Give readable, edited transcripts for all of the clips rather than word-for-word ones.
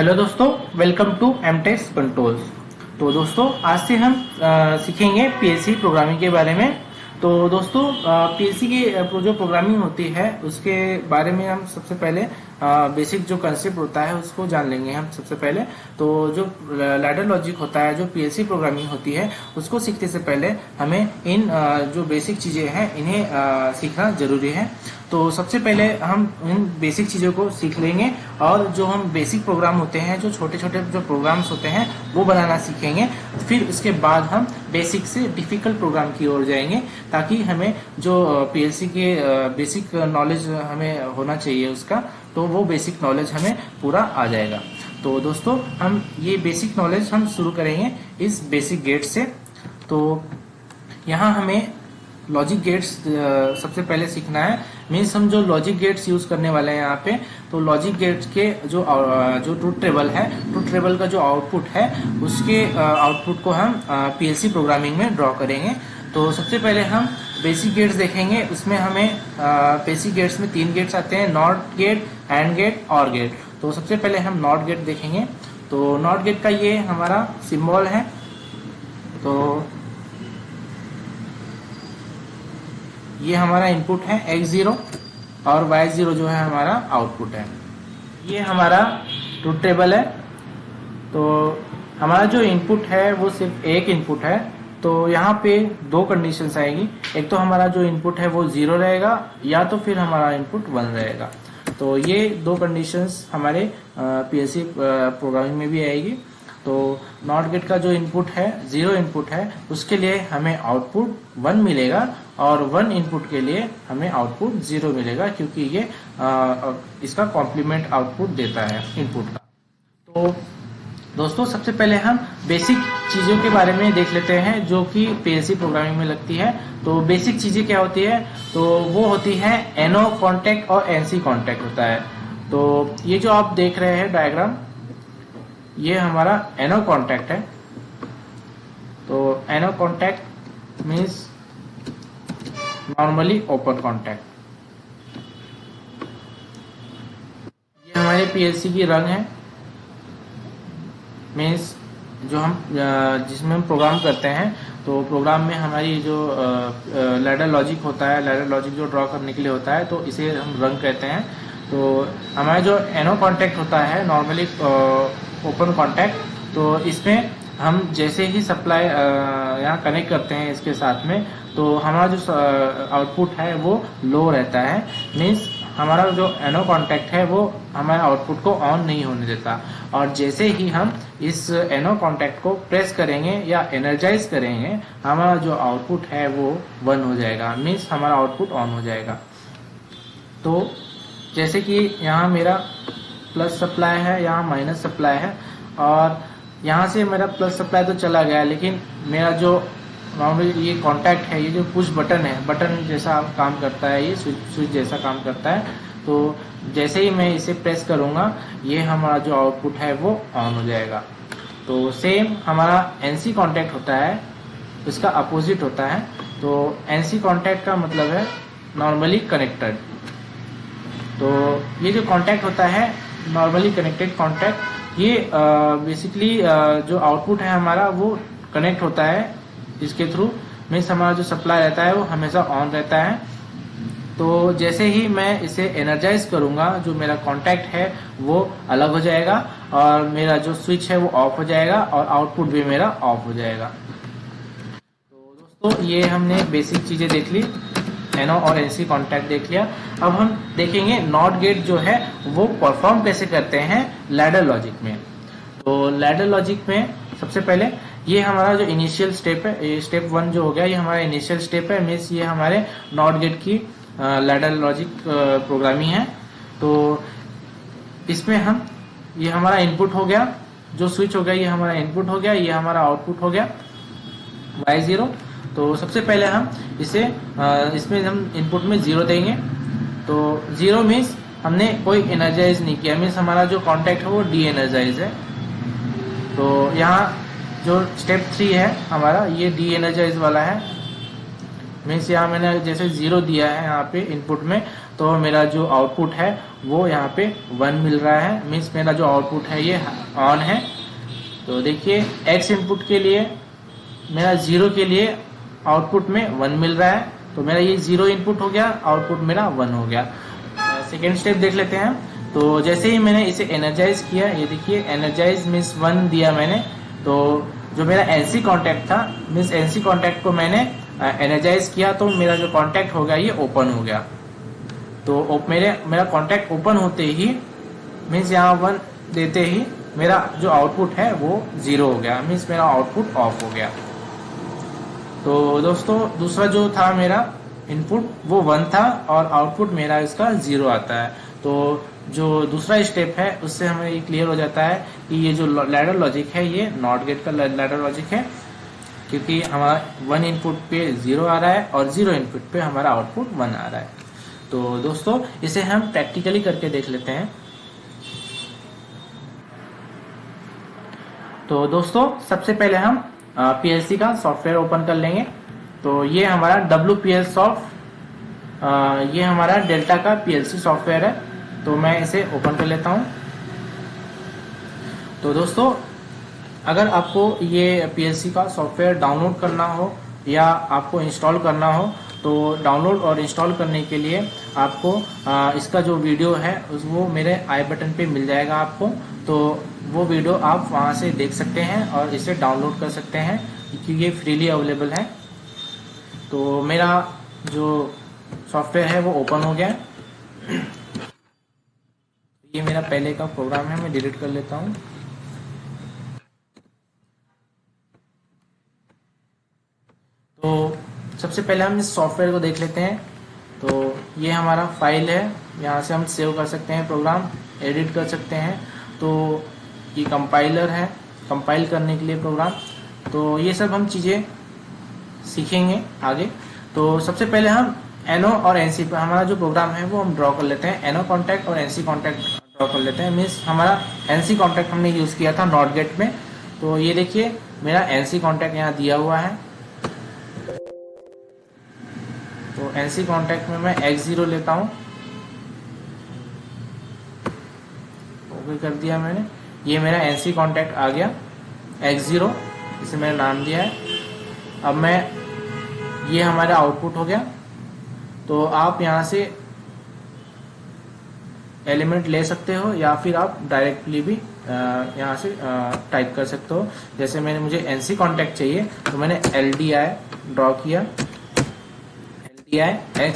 Hello दोस्तों, welcome to एमटेक्स controls. तो दोस्तों आज से हम सीखेंगे पीएलसी प्रोग्रामिंग के बारे में। तो दोस्तों पीएलसी की जो प्रोग्रामिंग होती है उसके बारे में हम सबसे पहले बेसिक जो कंसेप्ट होता है उसको जान लेंगे हम सबसे पहले। तो जो लैडर लॉजिक होता है, जो पीएलसी प्रोग्रामिंग होती है, उसको सीखने से पहले हमें इन जो बेसिक चीजें हैं इन्हें सीखना जरूरी है। तो सबसे पहले हम इन बेसिक चीज़ों को सीख लेंगे और जो हम बेसिक प्रोग्राम होते हैं, जो छोटे छोटे जो प्रोग्राम्स होते हैं वो बनाना सीखेंगे। फिर उसके बाद हम बेसिक से डिफिकल्ट प्रोग्राम की ओर जाएंगे, ताकि हमें जो पीएलसी के बेसिक नॉलेज हमें होना चाहिए उसका, तो वो बेसिक नॉलेज हमें पूरा आ जाएगा। तो दोस्तों हम ये बेसिक नॉलेज हम शुरू करेंगे इस बेसिक गेट से। तो यहाँ हमें लॉजिक गेट्स सबसे पहले सीखना है। मीन्स हम जो लॉजिक गेट्स यूज करने वाले हैं यहाँ पे, तो लॉजिक गेट्स के जो ट्रूथ टेबल है, ट्रूथ टेबल का जो आउटपुट है उसके आउटपुट को हम पीएलसी प्रोग्रामिंग में ड्रॉ करेंगे। तो सबसे पहले हम बेसिक गेट्स देखेंगे। उसमें हमें बेसिक गेट्स में 3 गेट्स आते हैं: नॉट गेट, एंड गेट, और गेट। तो सबसे पहले हम नॉट गेट देखेंगे। तो नॉट गेट का ये हमारा सिंबल है। तो ये हमारा इनपुट है x0 और y0 जो है हमारा आउटपुट है। ये हमारा ट्रूथ टेबल है। तो हमारा जो इनपुट है वो सिर्फ एक इनपुट है। तो यहाँ पे 2 कंडीशंस आएगी। एक तो हमारा जो इनपुट है वो 0 रहेगा, या तो फिर हमारा इनपुट 1 रहेगा। तो ये 2 कंडीशंस हमारे पीएलसी प्रोग्रामिंग में भी आएगी। तो नॉट गेट का जो इनपुट है, 0 इनपुट है, उसके लिए हमें आउटपुट 1 मिलेगा, और 1 इनपुट के लिए हमें आउटपुट 0 मिलेगा, क्योंकि ये इसका कॉम्प्लीमेंट आउटपुट देता है इनपुट का। तो दोस्तों सबसे पहले हम बेसिक चीज़ों के बारे में देख लेते हैं जो कि पीएलसी प्रोग्रामिंग में लगती है। तो बेसिक चीज़ें क्या होती है? तो वो होती है एनओ कॉन्टैक्ट और एनसी कॉन्टैक्ट होता है। तो ये जो आप देख रहे हैं डायग्राम, ये हमारा एनओ कॉन्टैक्ट है। तो NO contact means normally open contact. ये हमारे पीएलसी की रंग है, मीन्स जो हम जिसमें हम प्रोग्राम करते हैं। तो प्रोग्राम में हमारी जो लैडर लॉजिक होता है, लैडर लॉजिक जो ड्रॉ करने के लिए होता है, तो इसे हम रंग कहते हैं। तो हमारा जो एनओ कॉन्टैक्ट होता है, नॉर्मली ओपन कॉन्टैक्ट, तो इसमें हम जैसे ही सप्लाई यहाँ कनेक्ट करते हैं इसके साथ में, तो हमारा जो आउटपुट है वो लो रहता है। मीन्स हमारा जो एनओ कॉन्टैक्ट है वो हमारे आउटपुट को ऑन नहीं होने देता। और जैसे ही हम इस एनओ कॉन्टैक्ट को प्रेस करेंगे या एनर्जाइज करेंगे, हमारा जो आउटपुट है वो 1 हो जाएगा। मीन्स हमारा आउटपुट ऑन हो जाएगा। तो जैसे कि यहाँ मेरा प्लस सप्लाई है, यहाँ माइनस सप्लाई है, और यहाँ से मेरा प्लस सप्लाई तो चला गया, लेकिन मेरा जो नॉर्मली ये कॉन्टैक्ट है, ये जो पुश बटन है, बटन जैसा काम करता है, ये स्विच जैसा काम करता है। तो जैसे ही मैं इसे प्रेस करूँगा, ये हमारा जो आउटपुट है वो ऑन हो जाएगा। तो सेम हमारा एनसी कॉन्टैक्ट होता है, इसका अपोजिट होता है। तो एनसी कॉन्टैक्ट का मतलब है नॉर्मली कनेक्टेड। तो ये जो कॉन्टैक्ट होता है नॉर्मली कनेक्टेड कॉन्टैक्ट, ये बेसिकली जो आउटपुट है हमारा वो कनेक्ट होता है इसके थ्रू। मीन्स हमारा जो सप्लाई रहता है वो हमेशा ऑन रहता है। तो जैसे ही मैं इसे एनर्जाइज करूंगा, जो मेरा कॉन्टैक्ट है वो अलग हो जाएगा, और मेरा जो स्विच है वो ऑफ हो जाएगा, और आउटपुट भी मेरा ऑफ हो जाएगा। तो दोस्तों ये हमने बेसिक चीजें देख ली, एनओ और एनसी कॉन्टैक्ट देख लिया। अब हम देखेंगे नॉट गेट जो है वो परफॉर्म कैसे करते हैं लैडर लॉजिक में। तो लैडर लॉजिक में सबसे पहले ये हमारा जो इनिशियल स्टेप है, स्टेप 1 जो हो गया, ये हमारा इनिशियल स्टेप है। मीन्स ये हमारे नॉट गेट की लैडर लॉजिक प्रोग्रामिंग है। तो इसमें हम, ये हमारा इनपुट हो गया, जो स्विच हो गया ये हमारा इनपुट हो गया, ये हमारा आउटपुट हो गया y0। तो सबसे पहले हम इसे इसमें हम इनपुट में 0 देंगे। तो 0 मीन्स हमने कोई एनर्जाइज नहीं किया, मीन्स हमारा जो कॉन्टैक्ट है वो डी एनर्जाइज है। तो यहाँ जो स्टेप 3 है हमारा, ये डी एनर्जाइज वाला है। मीन्स यहाँ मैंने जैसे 0 दिया है यहाँ पे इनपुट में, तो मेरा जो आउटपुट है वो यहाँ पे 1 मिल रहा है। मीन्स मेरा जो आउटपुट है ये ऑन है। तो देखिए x इनपुट के लिए मेरा 0 के लिए आउटपुट में 1 मिल रहा है, तो मेरा ये 0 इनपुट हो गया, आउटपुट मेरा 1 हो गया। सेकेंड स्टेप देख लेते हैं। तो जैसे ही मैंने इसे एनर्जाइज किया, ये देखिए एनर्जाइज मीन्स 1 दिया मैंने, तो जो मेरा एनसी कॉन्टैक्ट था मीन्स एनसी कॉन्टैक्ट को मैंने एनर्जाइज किया, तो मेरा जो कॉन्टैक्ट हो गया ये ओपन हो गया। तो मेरा कॉन्टैक्ट ओपन होते ही मीन्स यहाँ 1 देते ही मेरा जो आउटपुट है वो 0 हो गया, मीन्स मेरा आउटपुट ऑफ हो गया। तो दोस्तों दूसरा जो था मेरा इनपुट वो 1 था और आउटपुट मेरा इसका 0 आता है। तो जो दूसरा स्टेप है उससे हमें ये क्लियर हो जाता है कि ये जो लैडर लॉजिक है ये नॉट गेट का लैडर लॉजिक है, क्योंकि हमारा 1 इनपुट पे 0 आ रहा है और 0 इनपुट पे हमारा आउटपुट 1 आ रहा है। तो दोस्तों इसे हम प्रैक्टिकली करके देख लेते हैं। तो दोस्तों सबसे पहले हम पीएलसी का सॉफ्टवेयर ओपन कर लेंगे। तो ये हमारा WPL सॉफ्ट, ये हमारा डेल्टा का पीएलसी सॉफ्टवेयर है। तो मैं इसे ओपन कर लेता हूं। तो दोस्तों अगर आपको ये पीएलसी का सॉफ्टवेयर डाउनलोड करना हो या आपको इंस्टॉल करना हो, तो डाउनलोड और इंस्टॉल करने के लिए आपको इसका जो वीडियो है वो मेरे आई बटन पे मिल जाएगा आपको। तो वो वीडियो आप वहां से देख सकते हैं और इसे डाउनलोड कर सकते हैं, क्योंकि ये फ्रीली अवेलेबल है। तो मेरा जो सॉफ्टवेयर है वो ओपन हो गया है। ये मेरा पहले का प्रोग्राम है, मैं डिलीट कर लेता हूँ। तो सबसे पहले हम इस सॉफ्टवेयर को देख लेते हैं। तो ये हमारा फाइल है, यहाँ से हम सेव कर सकते हैं प्रोग्राम, एडिट कर सकते हैं। तो ये कंपाइलर है, कंपाइल करने के लिए प्रोग्राम। तो ये सब हम चीज़ें सीखेंगे आगे। तो सबसे पहले हम एनओ और एनसी पर हमारा जो प्रोग्राम है वो हम ड्रॉ कर लेते हैं। एनओ कॉन्टैक्ट और एनसी कॉन्टैक्ट ड्रॉ कर लेते हैं। मीन्स हमारा एनसी कॉन्टैक्ट हमने यूज़ किया था नॉट गेट में। तो ये देखिए मेरा एनसी कॉन्टैक्ट यहाँ दिया हुआ है। तो एनसी कॉन्टैक्ट में मैं x0 लेता हूँ, ओके कर दिया मैंने। ये मेरा एनसी कॉन्टैक्ट आ गया x0, इसे मैंने नाम दिया है। अब मैं ये हमारा आउटपुट हो गया। तो आप यहाँ से एलिमेंट ले सकते हो या फिर आप डायरेक्टली भी यहाँ से टाइप कर सकते हो। जैसे मुझे एनसी कॉन्टैक्ट चाहिए तो मैंने LDI ड्रॉ किया, LDI x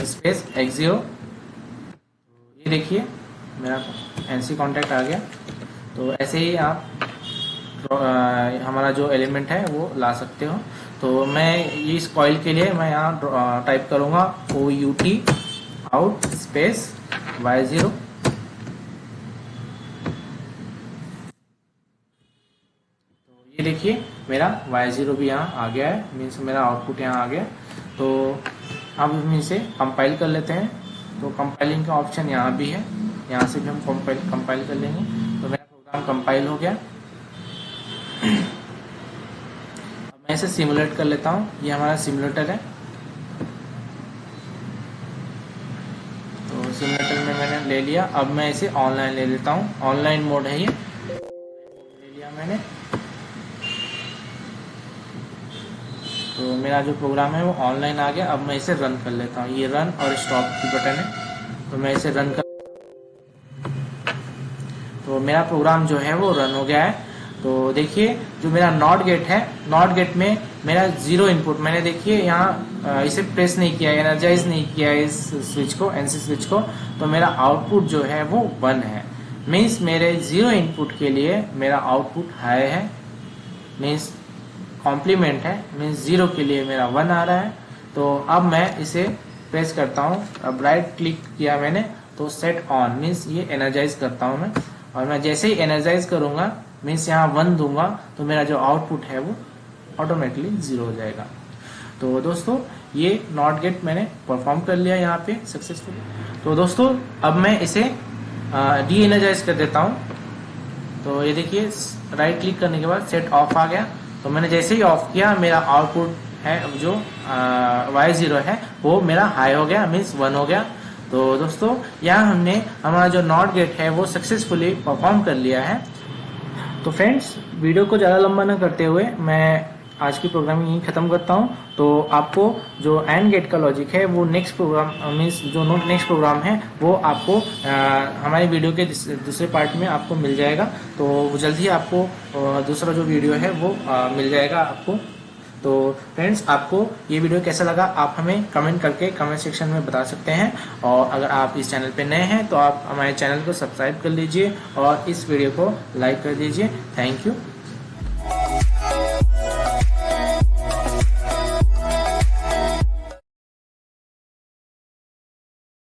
स्पेस x0। ये देखिए मेरा एनसी कॉन्टैक्ट आ गया। तो ऐसे ही आप हमारा जो एलिमेंट है वो ला सकते हो। तो मैं इस कॉइल के लिए मैं यहाँ टाइप करूँगा OUT आउट स्पेस y0। तो ये देखिए मेरा y0 भी यहाँ आ गया है, मीन्स मेरा आउटपुट यहाँ आ गया। तो अब हम इसे कंपाइल कर लेते हैं। तो कंपाइलिंग का ऑप्शन यहाँ भी है, यहाँ से भी हम कंपाइल कर लेंगे। तो मेरा प्रोग्राम कंपाइल हो गया। अब मैं इसे सिमुलेट कर लेता हूँ। ये हमारा सिमुलेटर है। तो सिमुलेटर में मैंने ले लिया। अब मैं इसे ऑनलाइन ले लेता हूँ। ऑनलाइन मोड है ये, ले लिया मैंने। तो मेरा जो प्रोग्राम है वो ऑनलाइन आ गया। अब मैं इसे रन कर लेता हूँ। ये रन और स्टॉप की बटन है, तो मैं इसे रन कर, तो मेरा प्रोग्राम जो है वो रन हो गया है। तो देखिए जो मेरा नॉट गेट है, नॉट गेट में मेरा 0 इनपुट, मैंने देखिए यहाँ इसे प्रेस नहीं किया, एनर्जाइज नहीं किया इस स्विच को, एनसी स्विच को। तो मेरा आउटपुट जो है वो 1 है। मीन्स मेरे 0 इनपुट के लिए मेरा आउटपुट हाई है, मीन्स कॉम्प्लीमेंट है। मीन्स 0 के लिए मेरा 1 आ रहा है। तो अब मैं इसे प्रेस करता हूँ। अब राइट क्लिक किया मैंने तो सेट ऑन, मीन्स ये एनर्जाइज करता हूँ मैं। और मैं जैसे ही एनर्जाइज करूँगा मीन्स यहाँ 1 दूंगा तो मेरा जो आउटपुट है वो ऑटोमेटिकली 0 हो जाएगा। तो दोस्तों ये नॉट गेट मैंने परफॉर्म कर लिया यहाँ पे सक्सेसफुली। तो दोस्तों अब मैं इसे डी एनर्जाइज कर देता हूँ। तो ये देखिए राइट क्लिक करने के बाद सेट ऑफ आ गया। तो मैंने जैसे ही ऑफ किया मेरा आउटपुट है जो y0 है वो मेरा हाई हो गया, मीन्स 1 हो गया। तो दोस्तों यहाँ हमने हमारा जो नॉट गेट है वो सक्सेसफुली परफॉर्म कर लिया है। तो फ्रेंड्स, वीडियो को ज़्यादा लंबा न करते हुए मैं आज की प्रोग्रामिंग यहीं ख़त्म करता हूँ। तो आपको जो एंड गेट का लॉजिक है वो नेक्स्ट प्रोग्राम मीन्स जो नेक्स्ट प्रोग्राम है वो आपको हमारे वीडियो के दूसरे पार्ट में आपको मिल जाएगा। तो जल्द ही आपको दूसरा जो वीडियो है वो मिल जाएगा आपको। तो फ्रेंड्स, आपको ये वीडियो कैसा लगा आप हमें कमेंट करके कमेंट सेक्शन में बता सकते हैं। और अगर आप इस चैनल पे नए हैं तो आप हमारे चैनल को सब्सक्राइब कर लीजिए और इस वीडियो को लाइक कर दीजिए। Thank you.